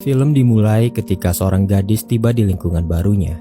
Film dimulai ketika seorang gadis tiba di lingkungan barunya.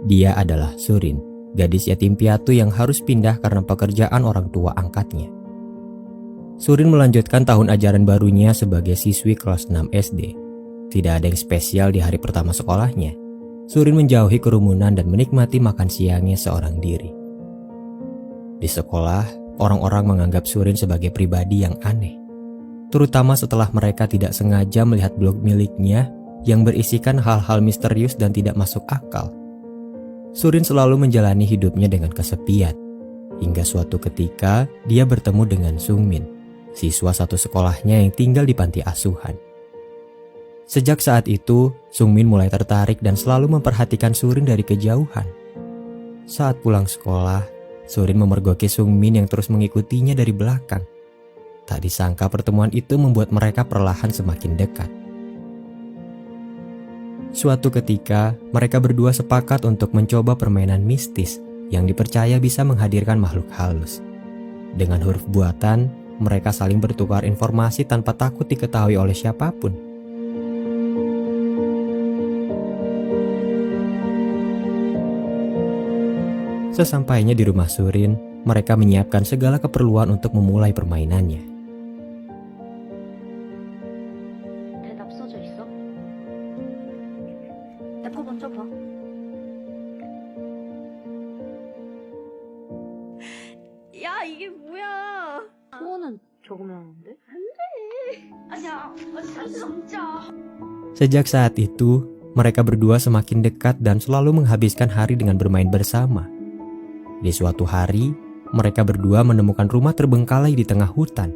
Dia adalah Surin, gadis yatim piatu yang harus pindah karena pekerjaan orang tua angkatnya. Surin melanjutkan tahun ajaran barunya sebagai siswi kelas 6 SD. Tidak ada yang spesial di hari pertama sekolahnya. Surin menjauhi kerumunan dan menikmati makan siangnya seorang diri. Di sekolah, orang-orang menganggap Surin sebagai pribadi yang aneh. Terutama setelah mereka tidak sengaja melihat blog miliknya yang berisikan hal-hal misterius dan tidak masuk akal. Surin selalu menjalani hidupnya dengan kesepian, hingga suatu ketika dia bertemu dengan Sungmin, siswa satu sekolahnya yang tinggal di panti asuhan. Sejak saat itu, Sungmin mulai tertarik dan selalu memperhatikan Surin dari kejauhan. Saat pulang sekolah, Surin memergoki Sungmin yang terus mengikutinya dari belakang. Tak disangka pertemuan itu membuat mereka perlahan semakin dekat. Suatu ketika, mereka berdua sepakat untuk mencoba permainan mistis yang dipercaya bisa menghadirkan makhluk halus. Dengan huruf buatan, mereka saling bertukar informasi tanpa takut diketahui oleh siapapun. Sesampainya di rumah Surin, mereka menyiapkan segala keperluan untuk memulai permainannya. 대답 써져 있어? 내 거 먼저 봐. 야, 이게 뭐야? 소원은 적으면 하는데? 안 돼. 아니야, 진짜. Sejak saat itu, mereka berdua semakin dekat dan selalu menghabiskan hari dengan bermain bersama. Di suatu hari, mereka berdua menemukan rumah terbengkalai di tengah hutan.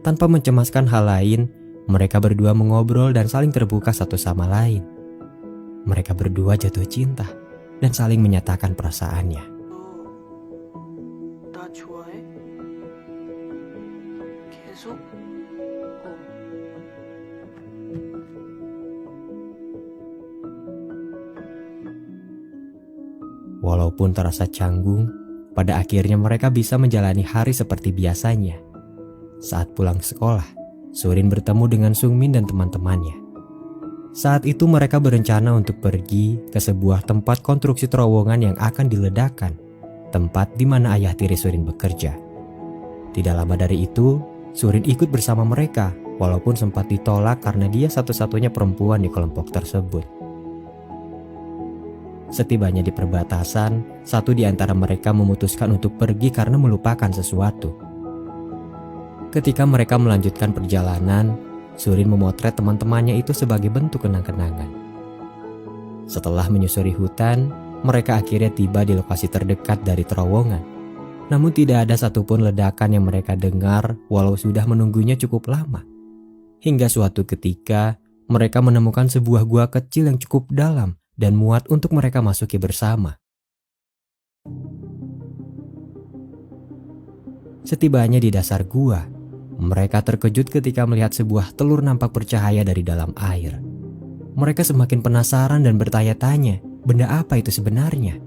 Tanpa mencemaskan hal lain, mereka berdua mengobrol dan saling terbuka satu sama lain. Mereka berdua jatuh cinta dan saling menyatakan perasaannya. 나 좋아해? 계속? Walaupun terasa canggung, pada akhirnya mereka bisa menjalani hari seperti biasanya. Saat pulang sekolah, Surin bertemu dengan Sungmin dan teman-temannya. Saat itu mereka berencana untuk pergi ke sebuah tempat konstruksi terowongan yang akan diledakkan, tempat di mana ayah tiri Surin bekerja. Tidak lama dari itu, Surin ikut bersama mereka, walaupun sempat ditolak karena dia satu-satunya perempuan di kelompok tersebut. Setibanya di perbatasan, satu di antara mereka memutuskan untuk pergi karena melupakan sesuatu. Ketika mereka melanjutkan perjalanan, Surin memotret teman-temannya itu sebagai bentuk kenang-kenangan. Setelah menyusuri hutan, mereka akhirnya tiba di lokasi terdekat dari terowongan. Namun tidak ada satupun ledakan yang mereka dengar walau sudah menunggunya cukup lama. Hingga suatu ketika, mereka menemukan sebuah gua kecil yang cukup dalam dan muat untuk mereka masuki bersama. Setibanya di dasar gua, mereka terkejut ketika melihat sebuah telur nampak bercahaya dari dalam air. Mereka semakin penasaran dan bertanya-tanya, benda apa itu sebenarnya?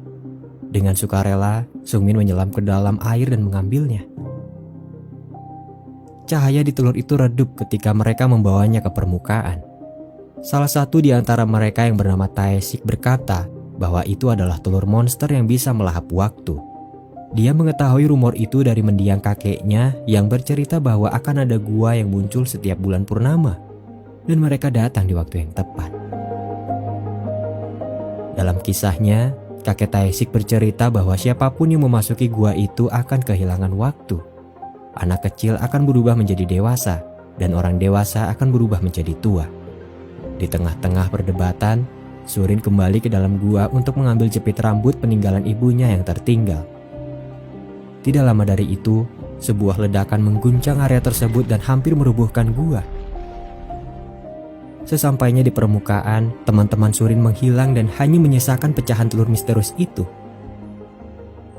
Dengan sukarela, Sungmin menyelam ke dalam air dan mengambilnya. Cahaya di telur itu redup ketika mereka membawanya ke permukaan. Salah satu di antara mereka yang bernama Taesik berkata bahwa itu adalah telur monster yang bisa melahap waktu. Dia mengetahui rumor itu dari mendiang kakeknya yang bercerita bahwa akan ada gua yang muncul setiap bulan purnama, dan mereka datang di waktu yang tepat. Dalam kisahnya, kakek Taesik bercerita bahwa siapapun yang memasuki gua itu akan kehilangan waktu. Anak kecil akan berubah menjadi dewasa, dan orang dewasa akan berubah menjadi tua. Di tengah-tengah perdebatan, Surin kembali ke dalam gua untuk mengambil jepit rambut peninggalan ibunya yang tertinggal. Tidak lama dari itu, sebuah ledakan mengguncang area tersebut dan hampir merubuhkan gua. Sesampainya di permukaan, teman-teman Surin menghilang dan hanya menyisakan pecahan telur misterius itu.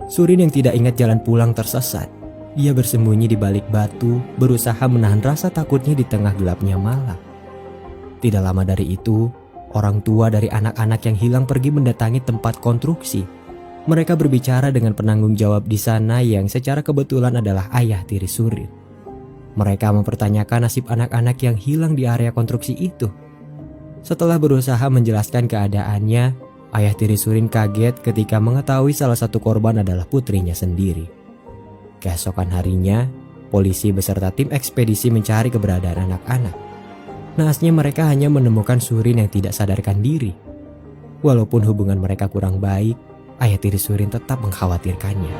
Surin yang tidak ingat jalan pulang tersesat. Dia bersembunyi di balik batu, berusaha menahan rasa takutnya di tengah gelapnya malam. Tidak lama dari itu, orang tua dari anak-anak yang hilang pergi mendatangi tempat konstruksi. Mereka berbicara dengan penanggung jawab di sana yang secara kebetulan adalah ayah tiri Surin. Mereka mempertanyakan nasib anak-anak yang hilang di area konstruksi itu. Setelah berusaha menjelaskan keadaannya, ayah tiri Surin kaget ketika mengetahui salah satu korban adalah putrinya sendiri. Keesokan harinya, polisi beserta tim ekspedisi mencari keberadaan anak-anak. Naasnya mereka hanya menemukan Surin yang tidak sadarkan diri. Walaupun hubungan mereka kurang baik, ayah tiri Surin tetap mengkhawatirkannya.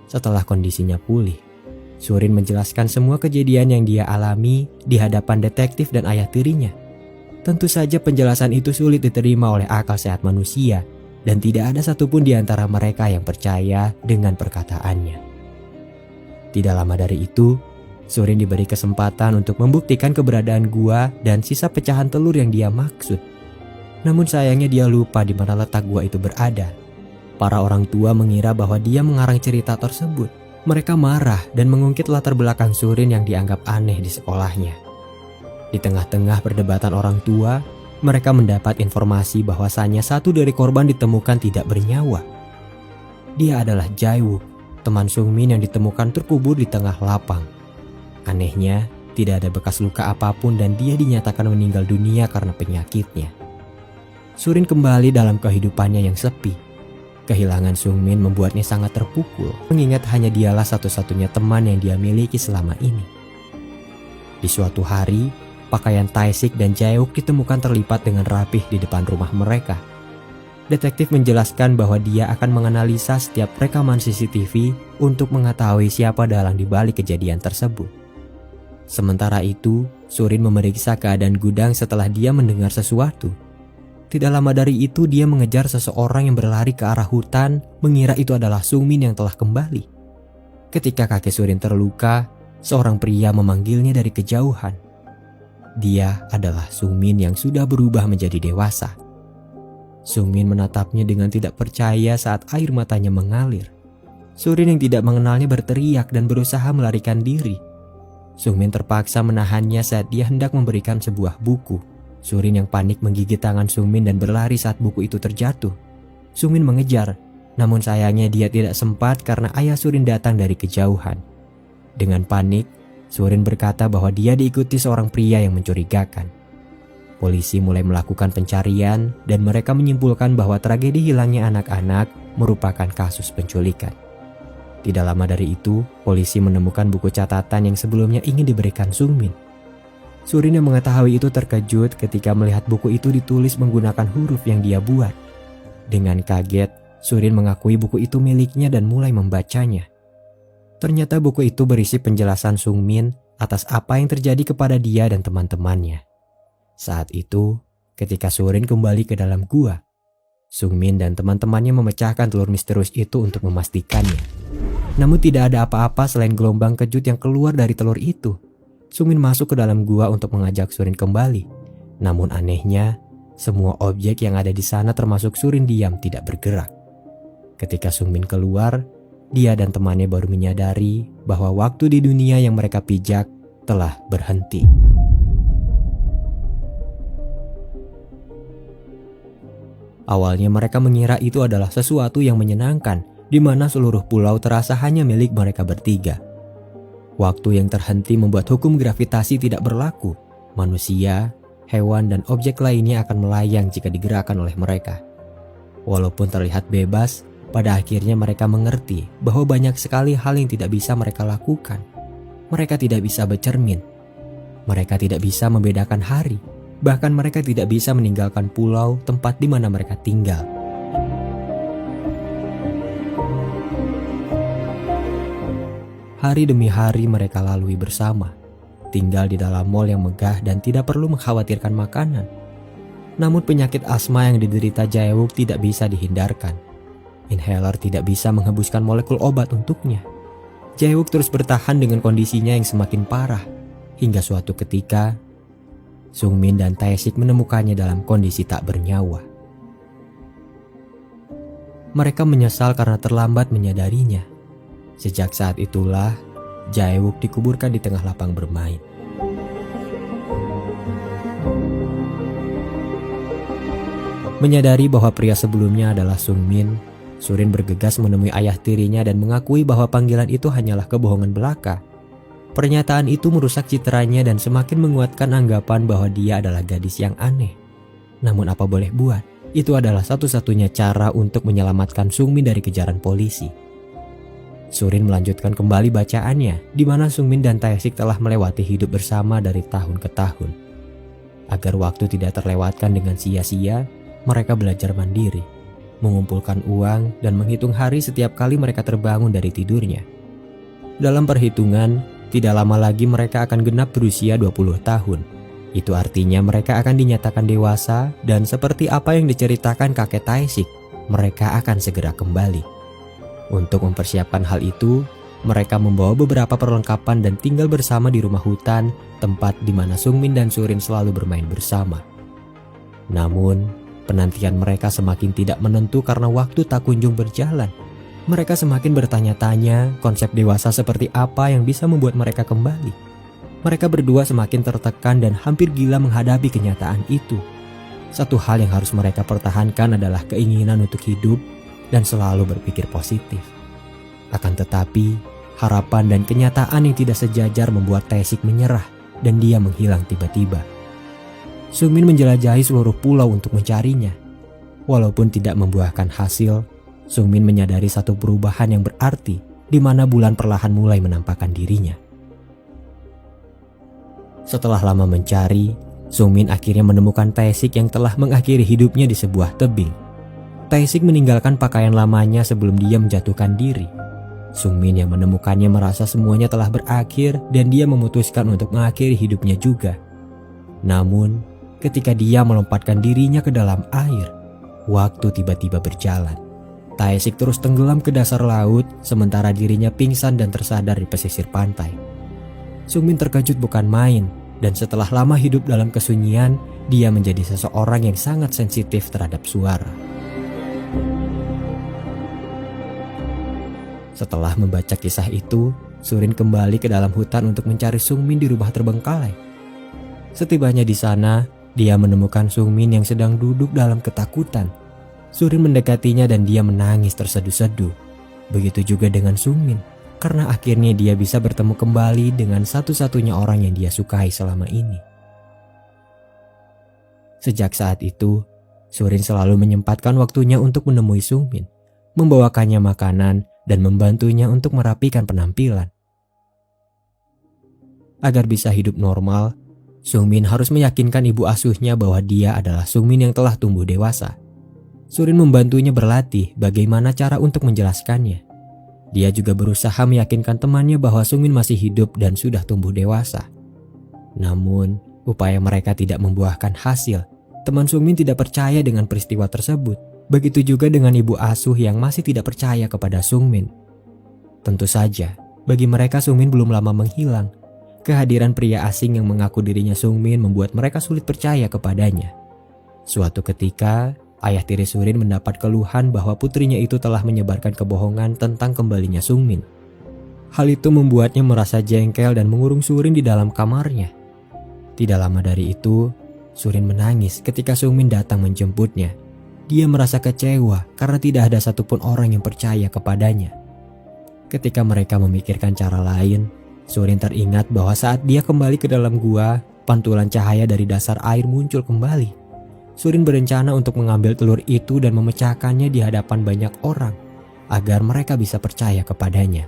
Setelah kondisinya pulih, Surin menjelaskan semua kejadian yang dia alami di hadapan detektif dan ayah tirinya. Tentu saja penjelasan itu sulit diterima oleh akal sehat manusia dan tidak ada satupun di antara mereka yang percaya dengan perkataannya. Tidak lama dari itu, Surin diberi kesempatan untuk membuktikan keberadaan gua dan sisa pecahan telur yang dia maksud. Namun sayangnya dia lupa di mana letak gua itu berada. Para orang tua mengira bahwa dia mengarang cerita tersebut. Mereka marah dan mengungkit latar belakang Surin yang dianggap aneh di sekolahnya. Di tengah-tengah perdebatan orang tua, mereka mendapat informasi bahwasannya satu dari korban ditemukan tidak bernyawa. Dia adalah Jae-wook, teman Sungmin yang ditemukan terkubur di tengah lapang. Anehnya, tidak ada bekas luka apapun dan dia dinyatakan meninggal dunia karena penyakitnya. Surin kembali dalam kehidupannya yang sepi. Kehilangan Sungmin membuatnya sangat terpukul, mengingat hanya dialah satu-satunya teman yang dia miliki selama ini. Di suatu hari, pakaian Tae-sik dan Jae-wook ditemukan terlipat dengan rapih di depan rumah mereka. Detektif menjelaskan bahwa dia akan menganalisa setiap rekaman CCTV untuk mengetahui siapa dalang di balik kejadian tersebut. Sementara itu, Surin memeriksa keadaan gudang setelah dia mendengar sesuatu. Tidak lama dari itu dia mengejar seseorang yang berlari ke arah hutan, mengira itu adalah Sungmin yang telah kembali. Ketika kakek Surin terluka, seorang pria memanggilnya dari kejauhan. Dia adalah Sungmin yang sudah berubah menjadi dewasa. Sungmin menatapnya dengan tidak percaya saat air matanya mengalir. Surin yang tidak mengenalnya berteriak dan berusaha melarikan diri. Sungmin terpaksa menahannya saat dia hendak memberikan sebuah buku. Surin yang panik menggigit tangan Sungmin dan berlari saat buku itu terjatuh. Sungmin mengejar, namun sayangnya dia tidak sempat karena ayah Surin datang dari kejauhan. Dengan panik, Surin berkata bahwa dia diikuti seorang pria yang mencurigakan. Polisi mulai melakukan pencarian dan mereka menyimpulkan bahwa tragedi hilangnya anak-anak merupakan kasus penculikan. Tidak lama dari itu, polisi menemukan buku catatan yang sebelumnya ingin diberikan Sungmin. Surin yang mengetahui itu terkejut ketika melihat buku itu ditulis menggunakan huruf yang dia buat. Dengan kaget, Surin mengakui buku itu miliknya dan mulai membacanya. Ternyata buku itu berisi penjelasan Sungmin atas apa yang terjadi kepada dia dan teman-temannya. Saat itu, ketika Surin kembali ke dalam gua, Sungmin dan teman-temannya memecahkan telur misterius itu untuk memastikannya. Namun tidak ada apa-apa selain gelombang kejut yang keluar dari telur itu. Sungmin masuk ke dalam gua untuk mengajak Surin kembali. Namun anehnya, semua objek yang ada di sana termasuk Surin diam tidak bergerak. Ketika Sungmin keluar, dia dan temannya baru menyadari bahwa waktu di dunia yang mereka pijak telah berhenti. Awalnya mereka mengira itu adalah sesuatu yang menyenangkan, di mana seluruh pulau terasa hanya milik mereka bertiga. Waktu yang terhenti membuat hukum gravitasi tidak berlaku. Manusia, hewan, dan objek lainnya akan melayang jika digerakkan oleh mereka. Walaupun terlihat bebas, pada akhirnya mereka mengerti bahwa banyak sekali hal yang tidak bisa mereka lakukan. Mereka tidak bisa bercermin. Mereka tidak bisa membedakan hari. Bahkan mereka tidak bisa meninggalkan pulau tempat di mana mereka tinggal. Hari demi hari mereka lalui bersama, tinggal di dalam mal yang megah dan tidak perlu mengkhawatirkan makanan. Namun penyakit asma yang diderita Jae-wook tidak bisa dihindarkan. Inhaler tidak bisa menghembuskan molekul obat untuknya. Jae-wook terus bertahan dengan kondisinya yang semakin parah, hingga suatu ketika, Sungmin dan Tae-sik menemukannya dalam kondisi tak bernyawa. Mereka menyesal karena terlambat menyadarinya. Sejak saat itulah, Jae-wook dikuburkan di tengah lapang bermain. Menyadari bahwa pria sebelumnya adalah Sungmin, Surin bergegas menemui ayah tirinya dan mengakui bahwa panggilan itu hanyalah kebohongan belaka. Pernyataan itu merusak citranya dan semakin menguatkan anggapan bahwa dia adalah gadis yang aneh. Namun apa boleh buat, itu adalah satu-satunya cara untuk menyelamatkan Sungmin dari kejaran polisi. Surin melanjutkan kembali bacaannya, di mana Sungmin dan Tae-sik telah melewati hidup bersama dari tahun ke tahun. Agar waktu tidak terlewatkan dengan sia-sia, mereka belajar mandiri, mengumpulkan uang dan menghitung hari setiap kali mereka terbangun dari tidurnya. Dalam perhitungan, tidak lama lagi mereka akan genap berusia 20 tahun. Itu artinya mereka akan dinyatakan dewasa dan seperti apa yang diceritakan kakek Tae-sik, mereka akan segera kembali. Untuk mempersiapkan hal itu, mereka membawa beberapa perlengkapan dan tinggal bersama di rumah hutan, tempat di mana Sungmin dan Surin selalu bermain bersama. Namun, penantian mereka semakin tidak menentu karena waktu tak kunjung berjalan. Mereka semakin bertanya-tanya konsep dewasa seperti apa yang bisa membuat mereka kembali. Mereka berdua semakin tertekan dan hampir gila menghadapi kenyataan itu. Satu hal yang harus mereka pertahankan adalah keinginan untuk hidup dan selalu berpikir positif. Akan tetapi, harapan dan kenyataan yang tidak sejajar membuat Tae-sik menyerah dan dia menghilang tiba-tiba. Sungmin menjelajahi seluruh pulau untuk mencarinya. Walaupun tidak membuahkan hasil, Sungmin menyadari satu perubahan yang berarti di mana bulan perlahan mulai menampakkan dirinya. Setelah lama mencari, Sungmin akhirnya menemukan Tae-sik yang telah mengakhiri hidupnya di sebuah tebing. Tae-sik meninggalkan pakaian lamanya sebelum dia menjatuhkan diri. Sungmin yang menemukannya merasa semuanya telah berakhir dan dia memutuskan untuk mengakhiri hidupnya juga. Namun, ketika dia melompatkan dirinya ke dalam air, waktu tiba-tiba berjalan. Tae-sik terus tenggelam ke dasar laut sementara dirinya pingsan dan tersadar di pesisir pantai. Sungmin terkejut bukan main dan setelah lama hidup dalam kesunyian, dia menjadi seseorang yang sangat sensitif terhadap suara. Setelah membaca kisah itu, Surin kembali ke dalam hutan untuk mencari Sungmin di rumah terbengkalai. Setibanya di sana, dia menemukan Sungmin yang sedang duduk dalam ketakutan. Surin mendekatinya dan dia menangis terseduh-seduh. Begitu juga dengan Sungmin, karena akhirnya dia bisa bertemu kembali dengan satu-satunya orang yang dia sukai selama ini. Sejak saat itu, Surin selalu menyempatkan waktunya untuk menemui Sungmin, membawakannya makanan, dan membantunya untuk merapikan penampilan. Agar bisa hidup normal, Sungmin harus meyakinkan ibu asuhnya bahwa dia adalah Sungmin yang telah tumbuh dewasa. Surin membantunya berlatih bagaimana cara untuk menjelaskannya. Dia juga berusaha meyakinkan temannya bahwa Sungmin masih hidup dan sudah tumbuh dewasa. Namun, upaya mereka tidak membuahkan hasil. Teman Sungmin tidak percaya dengan peristiwa tersebut. Begitu juga dengan ibu asuh yang masih tidak percaya kepada Sungmin. Tentu saja, bagi mereka Sungmin belum lama menghilang. Kehadiran pria asing yang mengaku dirinya Sungmin membuat mereka sulit percaya kepadanya. Suatu ketika, ayah tiri Surin mendapat keluhan bahwa putrinya itu telah menyebarkan kebohongan tentang kembalinya Sungmin. Hal itu membuatnya merasa jengkel dan mengurung Surin di dalam kamarnya. Tidak lama dari itu, Surin menangis ketika Sungmin datang menjemputnya. Dia merasa kecewa karena tidak ada satupun orang yang percaya kepadanya. Ketika mereka memikirkan cara lain, Surin teringat bahwa saat dia kembali ke dalam gua, pantulan cahaya dari dasar air muncul kembali. Surin berencana untuk mengambil telur itu dan memecahkannya di hadapan banyak orang, agar mereka bisa percaya kepadanya.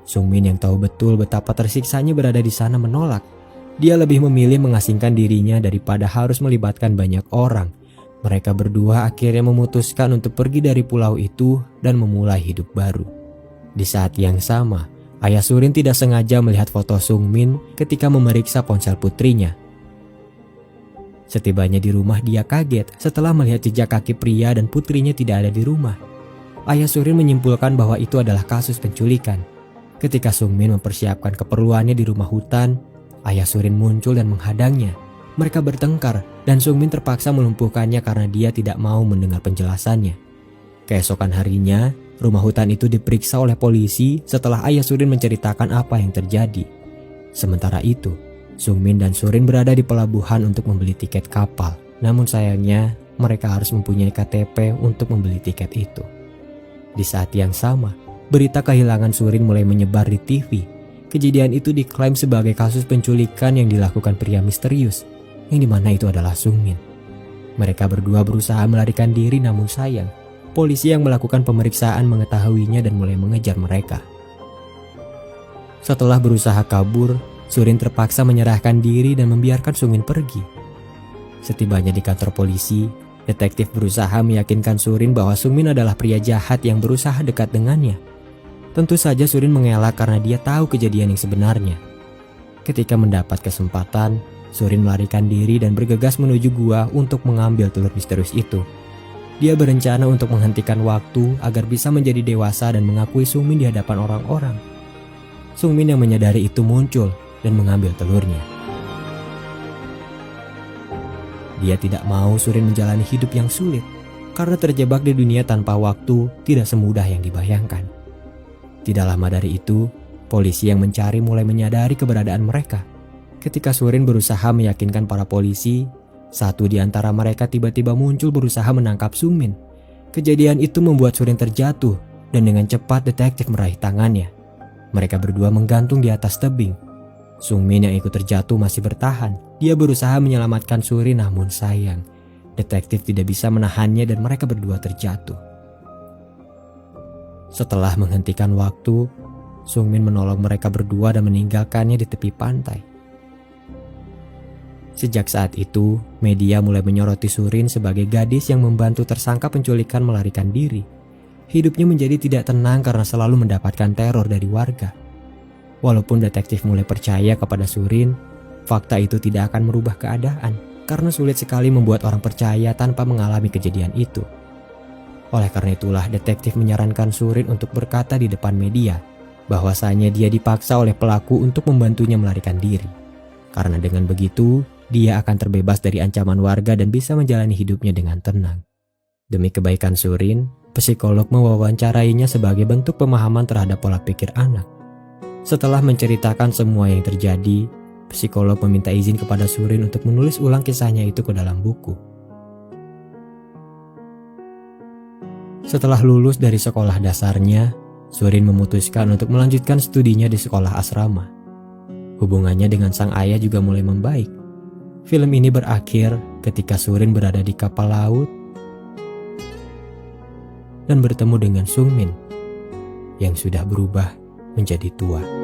Sungmin yang tahu betul betapa tersiksanya berada di sana menolak. Dia lebih memilih mengasingkan dirinya daripada harus melibatkan banyak orang. Mereka berdua akhirnya memutuskan untuk pergi dari pulau itu dan memulai hidup baru. Di saat yang sama, ayah Surin tidak sengaja melihat foto Sungmin ketika memeriksa ponsel putrinya. Setibanya di rumah, dia kaget setelah melihat jejak kaki pria dan putrinya tidak ada di rumah. Ayah Surin menyimpulkan bahwa itu adalah kasus penculikan. Ketika Sungmin mempersiapkan keperluannya di rumah hutan, ayah Surin muncul dan menghadangnya. Mereka bertengkar dan Sungmin terpaksa melumpuhkannya karena dia tidak mau mendengar penjelasannya. Keesokan harinya, rumah hutan itu diperiksa oleh polisi setelah ayah Surin menceritakan apa yang terjadi. Sementara itu, Sungmin dan Surin berada di pelabuhan untuk membeli tiket kapal. Namun sayangnya, mereka harus mempunyai KTP untuk membeli tiket itu. Di saat yang sama, berita kehilangan Surin mulai menyebar di TV. Kejadian itu diklaim sebagai kasus penculikan yang dilakukan pria misterius, yang dimana itu adalah Sungmin. Mereka berdua berusaha melarikan diri, namun sayang, polisi yang melakukan pemeriksaan mengetahuinya dan mulai mengejar mereka. Setelah berusaha kabur, Surin terpaksa menyerahkan diri dan membiarkan Sungmin pergi. Setibanya di kantor polisi, detektif berusaha meyakinkan Surin bahwa Sungmin adalah pria jahat yang berusaha dekat dengannya. Tentu saja Surin mengelak karena dia tahu kejadian yang sebenarnya. Ketika mendapat kesempatan, Surin melarikan diri dan bergegas menuju gua untuk mengambil telur misterius itu. Dia berencana untuk menghentikan waktu agar bisa menjadi dewasa dan mengakui Sungmin di hadapan orang-orang. Sungmin yang menyadari itu muncul dan mengambil telurnya. Dia tidak mau Surin menjalani hidup yang sulit, karena terjebak di dunia tanpa waktu tidak semudah yang dibayangkan. Tidak lama dari itu, polisi yang mencari mulai menyadari keberadaan mereka. Ketika Surin berusaha meyakinkan para polisi, satu di antara mereka tiba-tiba muncul berusaha menangkap Sungmin. Kejadian itu membuat Surin terjatuh dan dengan cepat detektif meraih tangannya. Mereka berdua menggantung di atas tebing. Sungmin yang ikut terjatuh masih bertahan. Dia berusaha menyelamatkan Surin, namun sayang, detektif tidak bisa menahannya dan mereka berdua terjatuh. Setelah menghentikan waktu, Sungmin menolong mereka berdua dan meninggalkannya di tepi pantai. Sejak saat itu, media mulai menyoroti Surin sebagai gadis yang membantu tersangka penculikan melarikan diri. Hidupnya menjadi tidak tenang karena selalu mendapatkan teror dari warga. Walaupun detektif mulai percaya kepada Surin, fakta itu tidak akan merubah keadaan karena sulit sekali membuat orang percaya tanpa mengalami kejadian itu. Oleh karena itulah detektif menyarankan Surin untuk berkata di depan media bahwasanya dia dipaksa oleh pelaku untuk membantunya melarikan diri. Karena dengan begitu, dia akan terbebas dari ancaman warga dan bisa menjalani hidupnya dengan tenang. Demi kebaikan Surin, psikolog mewawancarainya sebagai bentuk pemahaman terhadap pola pikir anak. Setelah menceritakan semua yang terjadi, psikolog meminta izin kepada Surin untuk menulis ulang kisahnya itu ke dalam buku. Setelah lulus dari sekolah dasarnya, Surin memutuskan untuk melanjutkan studinya di sekolah asrama. Hubungannya dengan sang ayah juga mulai membaik. Film ini berakhir ketika Surin berada di kapal laut dan bertemu dengan Sungmin yang sudah berubah menjadi tua.